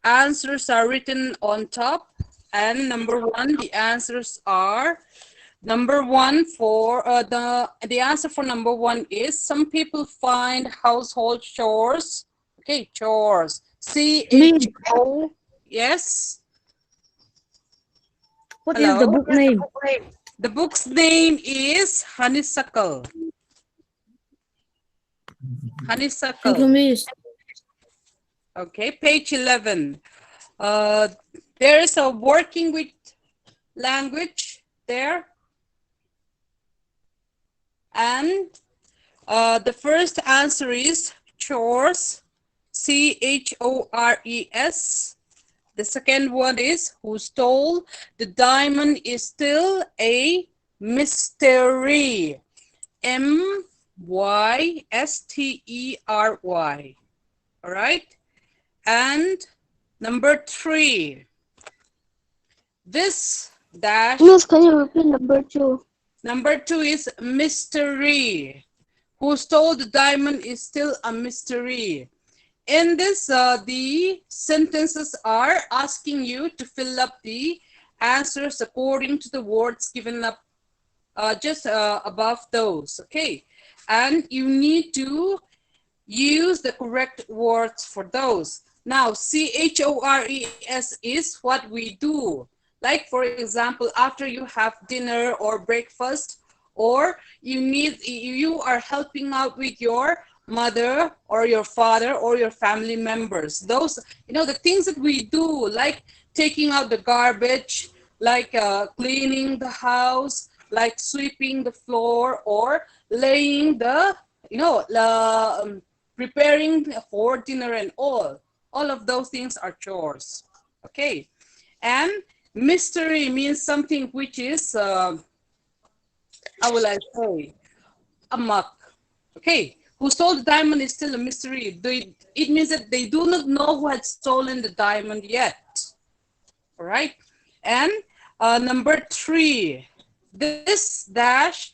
answers are written on top. And number one, the answers are number one for the answer for number one is some people find household chores. Okay, chores. Miss, CHO. Yes. what is the Hello. book name? The book's name is Honeysuckle. Thank you, Honeysuckle. Miss. Okay, page 11. Uh, there is a working with language there. And the first answer is chores, CHORES. The second one is who stole the diamond is still a mystery. MYSTERY. All right. And number three, this dash. Miss, can you repeat number two? Number two is mystery. Who stole the diamond is still a mystery. In this, the sentences are asking you to fill up the answers according to the words given up just above those, okay? And you need to use the correct words for those. Now, CHORES is what we do. Like, for example, after you have dinner or breakfast, or you are helping out with your mother or your father or your family members. Those, the things that we do, like taking out the garbage, like cleaning the house, like sweeping the floor, or laying the, preparing for dinner and all of those things are chores. Okay. And mystery means something which is how will I say, a muck. Okay. Who stole the diamond is still a mystery. It means that they do not know who had stolen the diamond yet. All right. And number three, this dash,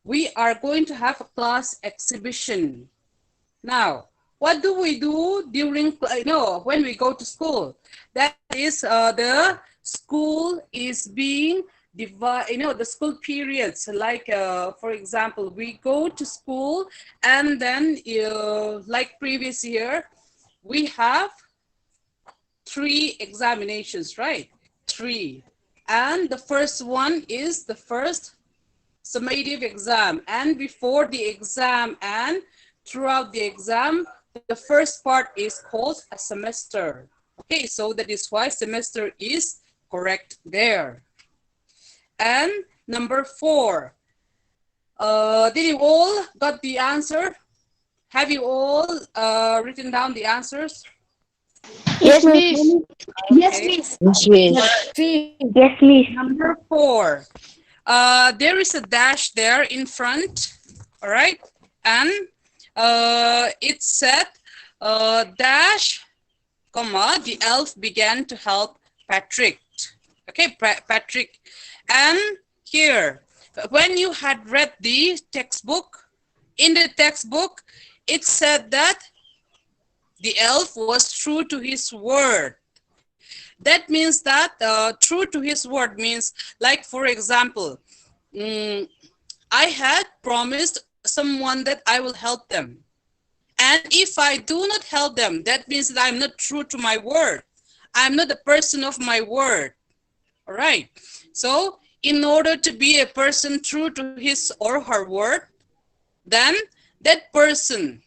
we are going to have a class exhibition. Now, what do we do during, when we go to school? That is, the school is being divided, the school periods, like, for example, we go to school and then, like previous year, we have 3 examinations, right? 3. And the first one is the first summative exam. And before the exam and throughout the exam, the first part is called a semester. Okay, so that is why semester is correct there. And number 4, did you all got the answer? Have you all written down the answers? Yes, Yes, Miss. Miss. Yes, Miss. Yes, miss. See. Yes, Miss. Number 4, there is a dash there in front, all right? And it said, dash, comma, the elf began to help Patrick. Okay, Patrick. And here, when you had read the textbook, in the textbook, it said that the elf was true to his word. That means that true to his word means, like, for example, I had promised someone that I will help them. And if I do not help them, that means that I'm not true to my word. I'm not a person of my word. All right. So in order to be a person true to his or her word, then that person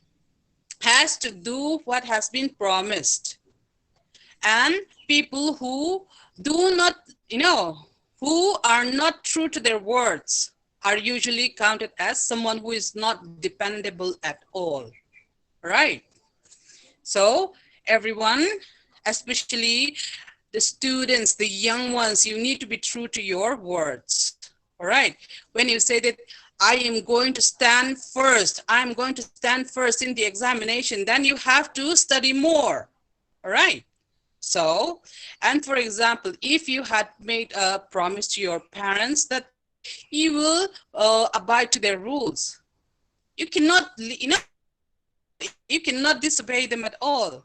has to do what has been promised. And people who do not, who are not true to their words are usually counted as someone who is not dependable at all. Right? So everyone, especially the students, the young ones, you need to be true to your words. All right? When you say that I am going to stand first, I'm going to stand first in the examination, then you have to study more. All right? So, and for example, if you had made a promise to your parents that you will abide to their rules, you cannot, you cannot disobey them at all.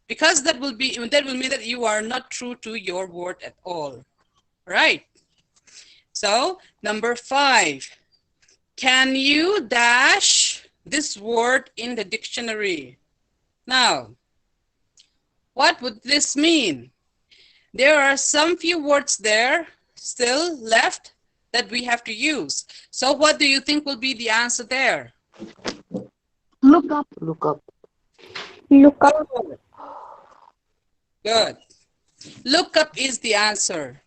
because that will mean that you are not true to your word at all. Right? So, number 5. Can you dash this word in the dictionary? Now, what would this mean? There are some few words there still left that we have to use. So what do you think will be the answer there? Look up. Look up. Look up. Good. Good. Look up is the answer.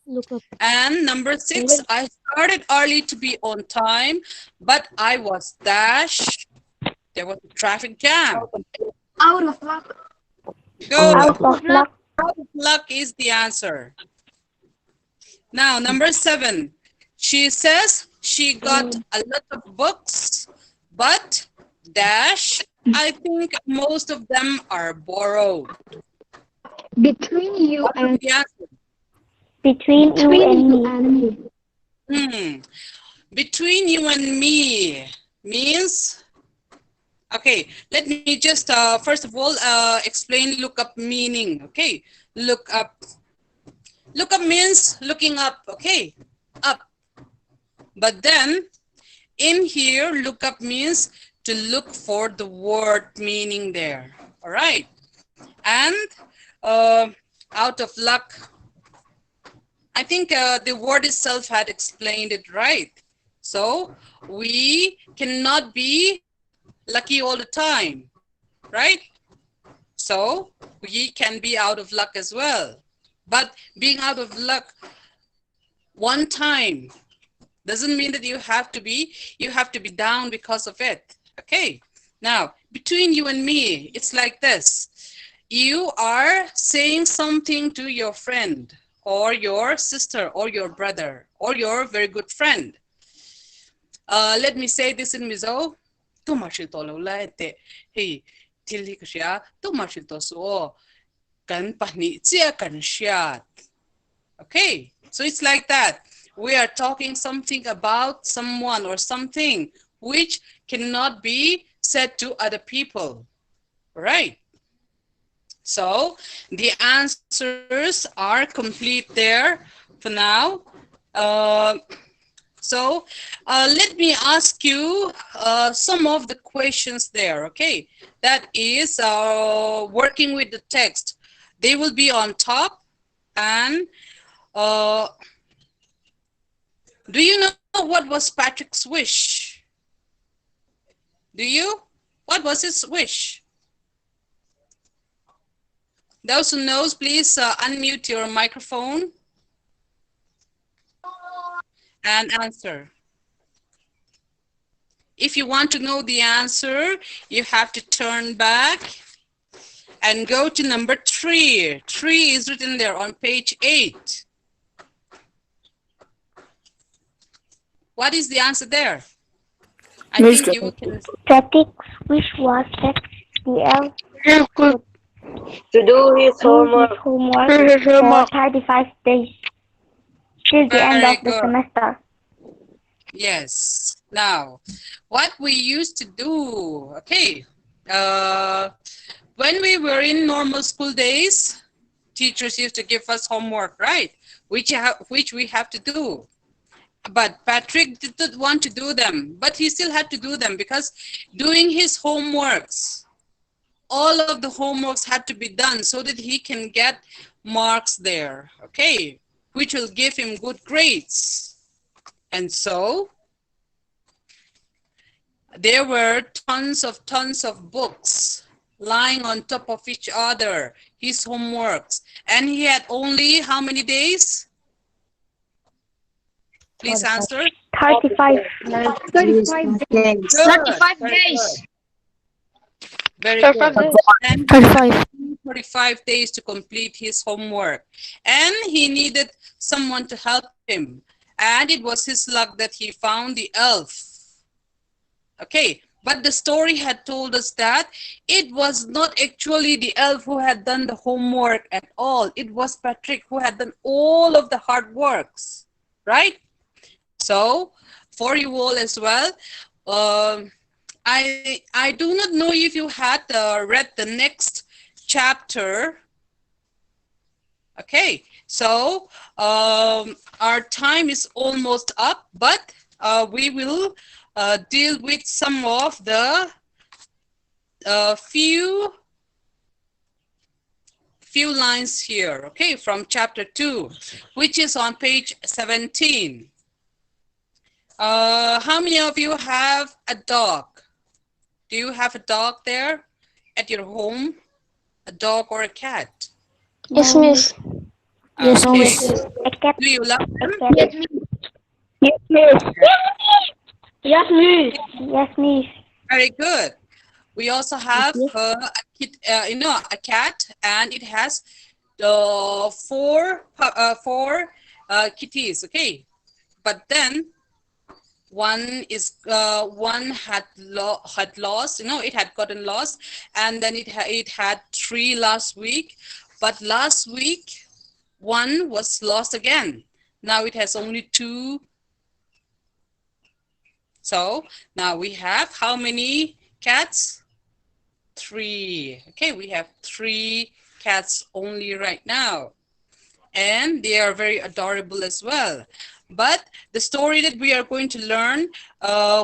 Look up. And number 6, I started early to be on time, but I was dashed. There was a traffic jam. Out of luck. Good. Out of luck. Out of luck is the answer. Now, number 7. She says she got a lot of books, but dash, I think most of them are borrowed. Between you What would and be the answer? between you and me. Between you and me means, okay, let me just first of all explain look up meaning. Okay, look up. Look up means looking up. Okay, up. But then in here, look up means to look for the word meaning there. All right, and out of luck, I think the word itself had explained it right. So we cannot be lucky all the time, right? So we can be out of luck as well. But being out of luck one time doesn't mean that you have to be down because of it. Okay. Now, between you and me, it's like this. You are saying something to your friend or your sister or your brother or your very good friend. Let me say this in Mizo. Too much it all like hey, tilly kashia, too much it also kan pani tia kan shat. Okay, so it's like that. We are talking something about someone or something which cannot be said to other people, right? So the answers are complete there for now. So let me ask you some of the questions there, okay? That is working with the text. They will be on top. And do you know what was Patrick's wish? Do you? What was his wish? Those who knows, please unmute your microphone and answer. If you want to know the answer, you have to turn back and go to number 3. 3 is written there on page 8. What is the answer there? I think you can. Patrick's wish was that the elf To do his do his homework for 35 days till the end Very of the good. semester. Yes. Now, what we used to do, okay, when we were in normal school days, teachers used to give us homework, right? Which we have to do. But Patrick didn't want to do them, but he still had to do them because doing his homeworks, all of the homeworks had to be done so that he can get marks there, okay, which will give him good grades. And so there were tons of books lying on top of each other, his homeworks. And he had only how many days? Please answer. 35. 35 days. Good. 35 Very days. good. Very 35 good. days. And 35. 45 days to complete his homework. And he needed someone to help him. And it was his luck that he found the elf. Okay, but the story had told us that it was not actually the elf who had done the homework at all. It was Patrick who had done all of the hard works, right? So, for you all as well, I do not know if you had read the next chapter. Okay, so our time is almost up, but we will deal with some of the few lines here, okay, from chapter 2, which is on page 17. How many of you have a dog? Do you have a dog there at your home? A dog or a cat? Yes, miss. Yes, Okay. miss. A cat. Do you love A them? cat. Yes, miss. Yes, miss. Yes, miss. Very good. We also have Yes. a cat, and it has four kitties. Okay, but then one had lost. It had gotten lost, and then it had three last week, but last week one was lost again. Now it has only two. So now we have how many cats? Three. Okay, we have three cats only right now. And they are very adorable as well. But the story that we are going to learn,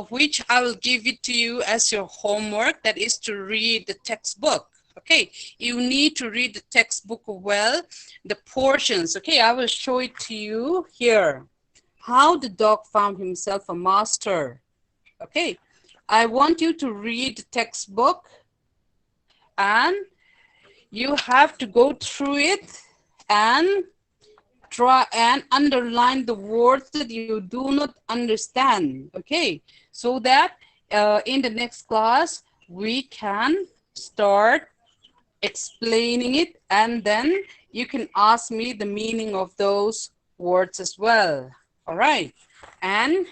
which I will give it to you as your homework, that is to read the textbook. Okay, you need to read the textbook well, the portions. Okay, I will show it to you here. How the dog found himself a master. Okay, I want you to read the textbook, and you have to go through it and try and underline the words that you do not understand. Okay, so that in the next class we can start explaining it, and then you can ask me the meaning of those words as well. All right, and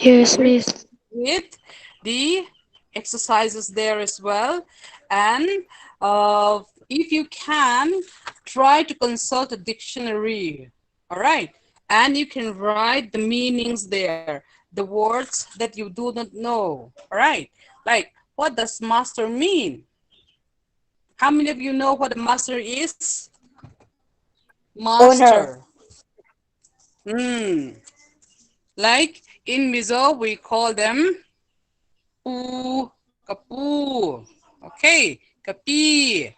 Yes, miss. with the exercises there as well. And if you can, try to consult a dictionary. All right. And you can write the meanings there, the words that you do not know. All right. Like, what does master mean? How many of you know what a master is? Owner. Master. Hmm. Like in Mizo, we call them Pu, kapu. Okay, kapi,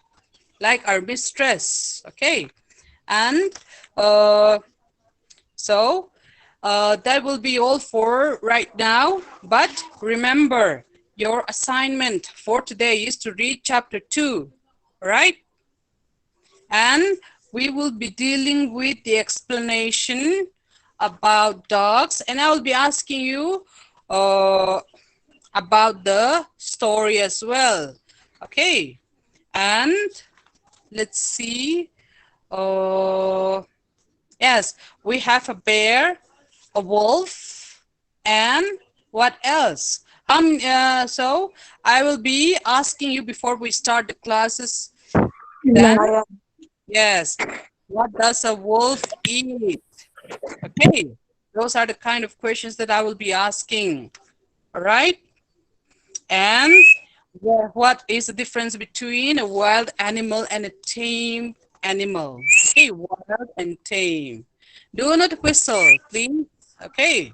like our mistress. Okay, and uh, so that will be all for right now. But remember, your assignment for today is to read chapter 2, right? And we will be dealing with the explanation about dogs, and I will be asking you about the story as well. Okay, and let's see. Uh, yes, we have a bear, a wolf, and what else? So I will be asking you before we start the classes. Then, Lion. yes, what does a wolf eat? Okay, those are the kind of questions that I will be asking. All right. And what is the difference between a wild animal and a tame animal? Okay, wild and tame. Do not whistle, please. Okay,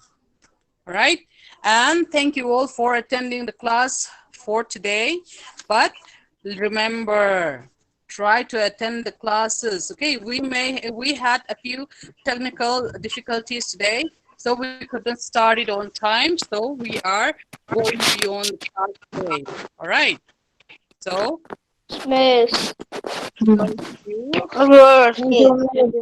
all right. And thank you all for attending the class for today. But remember, try to attend the classes. Okay, we had a few technical difficulties today, so we couldn't start it on time. So we are going beyond the class today. All right. So Miss. thank you. Of course. Thank you, miss.